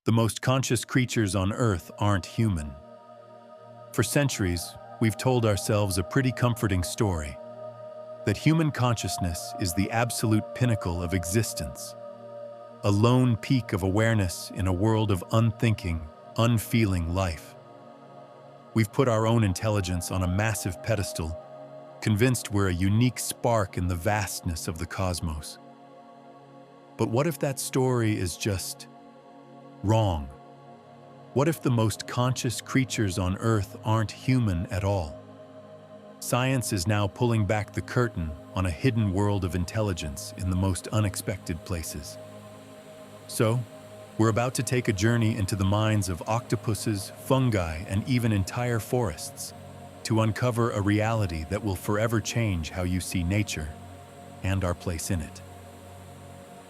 The most conscious creatures on Earth aren't human. For centuries, we've told ourselves a pretty comforting story, that human consciousness is the absolute pinnacle of existence, a lone peak of awareness in a world of unthinking, unfeeling life. We've put our own intelligence on a massive pedestal, convinced we're a unique spark in the vastness of the cosmos. But what if that story is just wrong? What if the most conscious creatures on Earth aren't human at all? Science is now pulling back the curtain on a hidden world of intelligence in the most unexpected places. So, we're about to take a journey into the minds of octopuses, fungi, and even entire forests to uncover a reality that will forever change how you see nature and our place in it.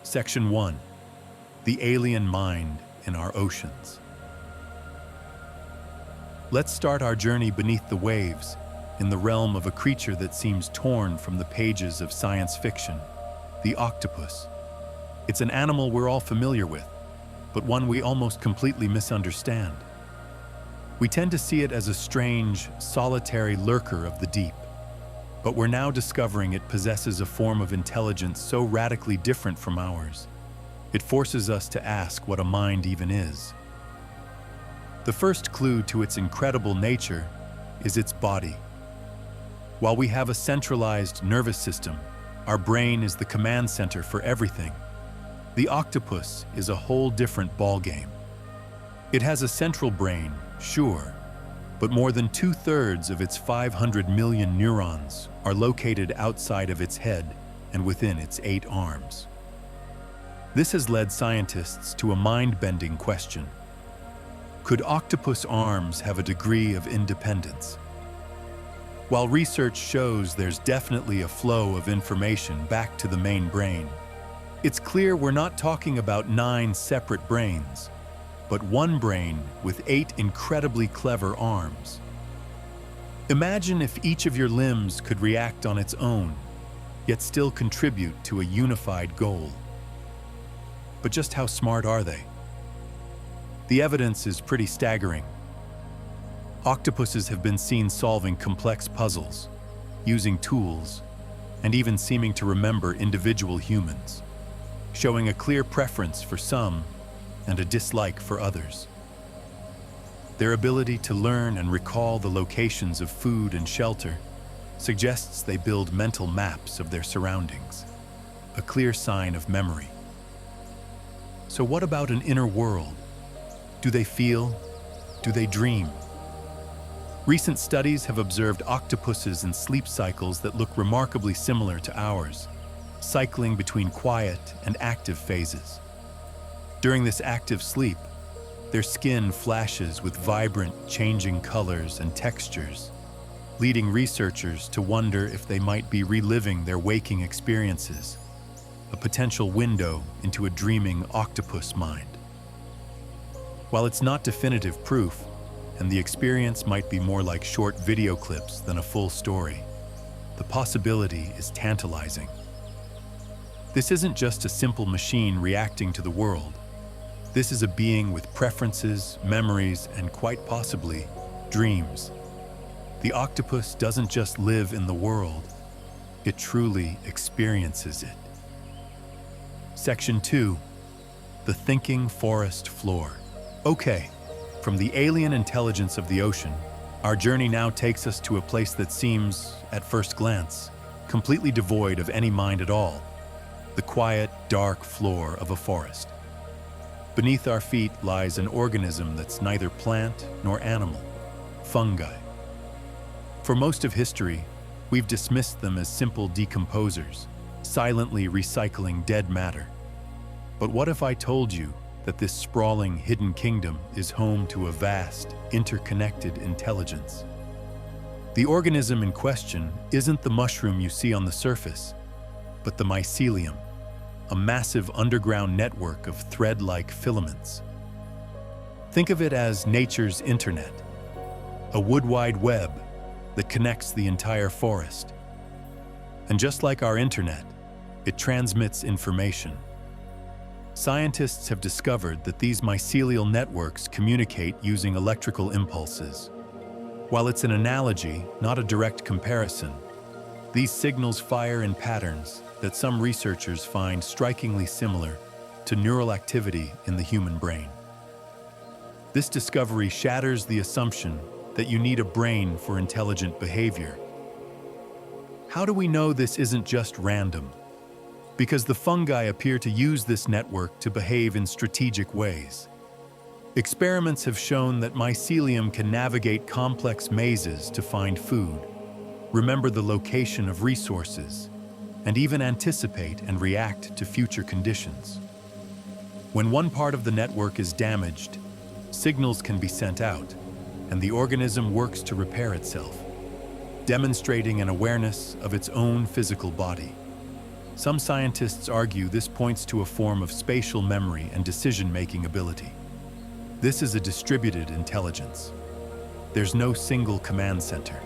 Section 1. The alien mind in our oceans. Let's start our journey beneath the waves, in the realm of a creature that seems torn from the pages of science fiction, the octopus. It's an animal we're all familiar with, but one we almost completely misunderstand. We tend to see it as a strange, solitary lurker of the deep, but we're now discovering it possesses a form of intelligence so radically different from ours. It forces us to ask what a mind even is. The first clue to its incredible nature is its body. While we have a centralized nervous system, our brain is the command center for everything. The octopus is a whole different ballgame. It has a central brain, sure, but more than 2/3 of its 500 million neurons are located outside of its head and within its 8 arms. This has led scientists to a mind-bending question. Could octopus arms have a degree of independence? While research shows there's definitely a flow of information back to the main brain, it's clear we're not talking about 9 separate brains, but one brain with 8 incredibly clever arms. Imagine if each of your limbs could react on its own, yet still contribute to a unified goal. But just how smart are they? The evidence is pretty staggering. Octopuses have been seen solving complex puzzles, using tools, and even seeming to remember individual humans, showing a clear preference for some and a dislike for others. Their ability to learn and recall the locations of food and shelter suggests they build mental maps of their surroundings, a clear sign of memory. So what about an inner world? Do they feel? Do they dream? Recent studies have observed octopuses in sleep cycles that look remarkably similar to ours, cycling between quiet and active phases. During this active sleep, their skin flashes with vibrant, changing colors and textures, leading researchers to wonder if they might be reliving their waking experiences, a potential window into a dreaming octopus mind. While it's not definitive proof, and the experience might be more like short video clips than a full story, the possibility is tantalizing. This isn't just a simple machine reacting to the world. This is a being with preferences, memories, and quite possibly, dreams. The octopus doesn't just live in the world, it truly experiences it. Section 2. The thinking forest floor. Okay, from the alien intelligence of the ocean, our journey now takes us to a place that seems, at first glance, completely devoid of any mind at all. The quiet, dark floor of a forest. Beneath our feet lies an organism that's neither plant nor animal, fungi. For most of history, we've dismissed them as simple decomposers, silently recycling dead matter. But what if I told you that this sprawling hidden kingdom is home to a vast, interconnected intelligence? The organism in question isn't the mushroom you see on the surface, but the mycelium, a massive underground network of thread-like filaments. Think of it as nature's internet, a wood wide web that connects the entire forest. And just like our internet, it transmits information. Scientists have discovered that these mycelial networks communicate using electrical impulses. While it's an analogy, not a direct comparison, these signals fire in patterns that some researchers find strikingly similar to neural activity in the human brain. This discovery shatters the assumption that you need a brain for intelligent behavior. How do we know this isn't just random? Because the fungi appear to use this network to behave in strategic ways. Experiments have shown that mycelium can navigate complex mazes to find food, remember the location of resources, and even anticipate and react to future conditions. When one part of the network is damaged, signals can be sent out, and the organism works to repair itself, demonstrating an awareness of its own physical body. Some scientists argue this points to a form of spatial memory and decision-making ability. This is a distributed intelligence. There's no single command center.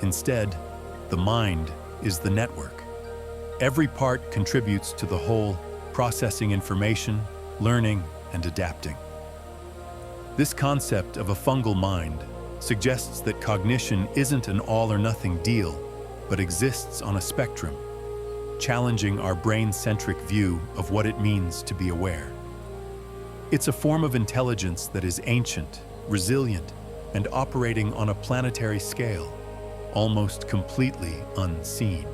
Instead, the mind is the network. Every part contributes to the whole, processing information, learning, and adapting. This concept of a fungal mind suggests that cognition isn't an all-or-nothing deal, but exists on a spectrum, challenging our brain-centric view of what it means to be aware. It's a form of intelligence that is ancient, resilient, and operating on a planetary scale, almost completely unseen.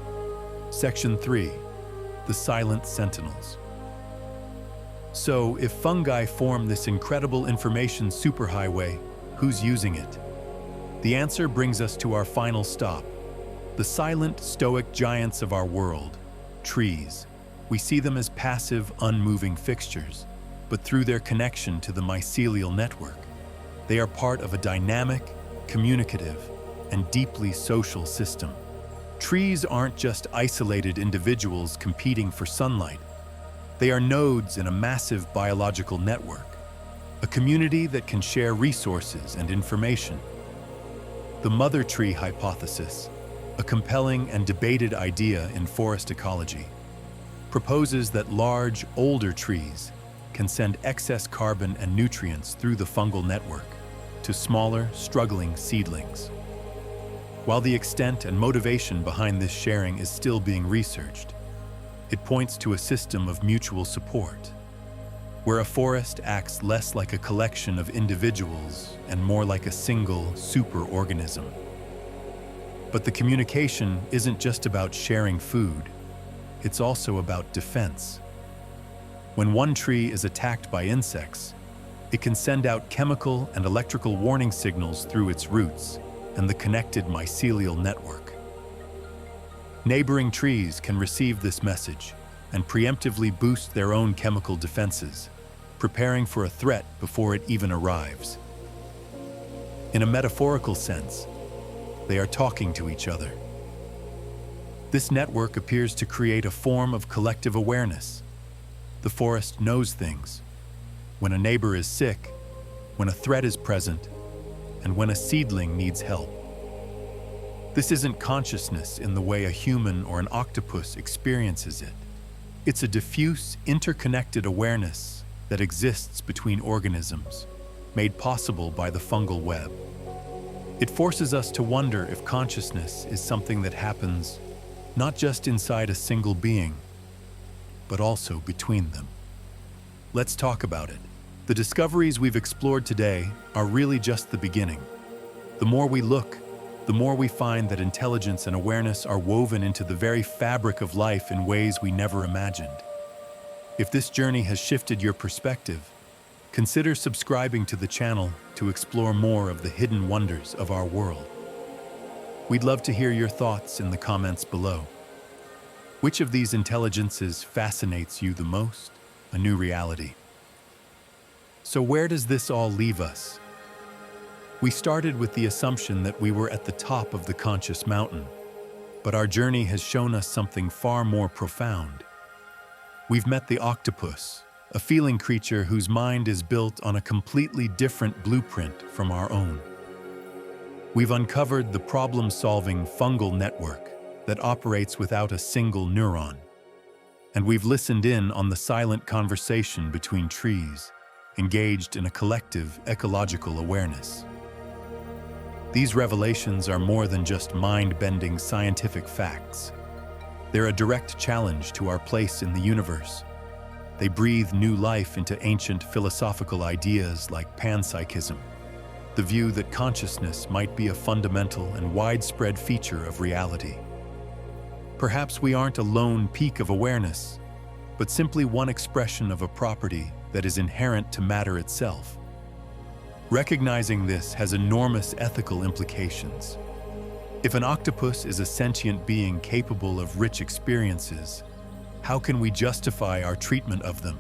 Section 3. The Silent Sentinels. So, if fungi form this incredible information superhighway, who's using it? The answer brings us to our final stop, the silent, stoic giants of our world, trees. We see them as passive, unmoving fixtures, but through their connection to the mycelial network, they are part of a dynamic, communicative, and deeply social system. Trees aren't just isolated individuals competing for sunlight. They are nodes in a massive biological network, a community that can share resources and information. The mother tree hypothesis, a compelling and debated idea in forest ecology, proposes that large, older trees can send excess carbon and nutrients through the fungal network to smaller, struggling seedlings. While the extent and motivation behind this sharing is still being researched, it points to a system of mutual support, where a forest acts less like a collection of individuals and more like a single superorganism. But the communication isn't just about sharing food, it's also about defense. When one tree is attacked by insects, it can send out chemical and electrical warning signals through its roots and the connected mycelial network. Neighboring trees can receive this message and preemptively boost their own chemical defenses, preparing for a threat before it even arrives. In a metaphorical sense, they are talking to each other. This network appears to create a form of collective awareness. The forest knows things. When a neighbor is sick, when a threat is present, and when a seedling needs help. This isn't consciousness in the way a human or an octopus experiences it. It's a diffuse, interconnected awareness that exists between organisms, made possible by the fungal web. It forces us to wonder if consciousness is something that happens not just inside a single being, but also between them. Let's talk about it. The discoveries we've explored today are really just the beginning. The more we look, the more we find that intelligence and awareness are woven into the very fabric of life in ways we never imagined. If this journey has shifted your perspective, consider subscribing to the channel to explore more of the hidden wonders of our world. We'd love to hear your thoughts in the comments below. Which of these intelligences fascinates you the most? A new reality. So where does this all leave us? We started with the assumption that we were at the top of the conscious mountain, but our journey has shown us something far more profound. We've met the octopus, a feeling creature whose mind is built on a completely different blueprint from our own. We've uncovered the problem-solving fungal network that operates without a single neuron. And we've listened in on the silent conversation between trees, engaged in a collective ecological awareness. These revelations are more than just mind-bending scientific facts. They're a direct challenge to our place in the universe. They breathe new life into ancient philosophical ideas like panpsychism, the view that consciousness might be a fundamental and widespread feature of reality. Perhaps we aren't a lone peak of awareness, but simply one expression of a property that is inherent to matter itself. Recognizing this has enormous ethical implications. If an octopus is a sentient being capable of rich experiences, how can we justify our treatment of them?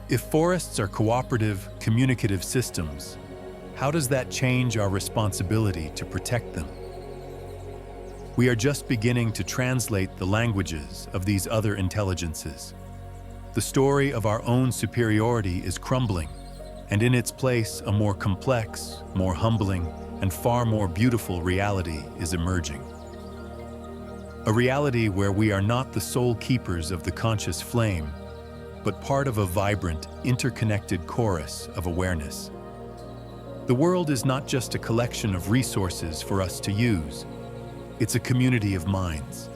If forests are cooperative, communicative systems, how does that change our responsibility to protect them? We are just beginning to translate the languages of these other intelligences. The story of our own superiority is crumbling, and in its place, a more complex, more humbling, and far more beautiful reality is emerging. A reality where we are not the sole keepers of the conscious flame, but part of a vibrant, interconnected chorus of awareness. The world is not just a collection of resources for us to use. It's a community of minds.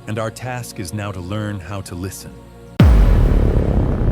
And our task is now to learn how to listen.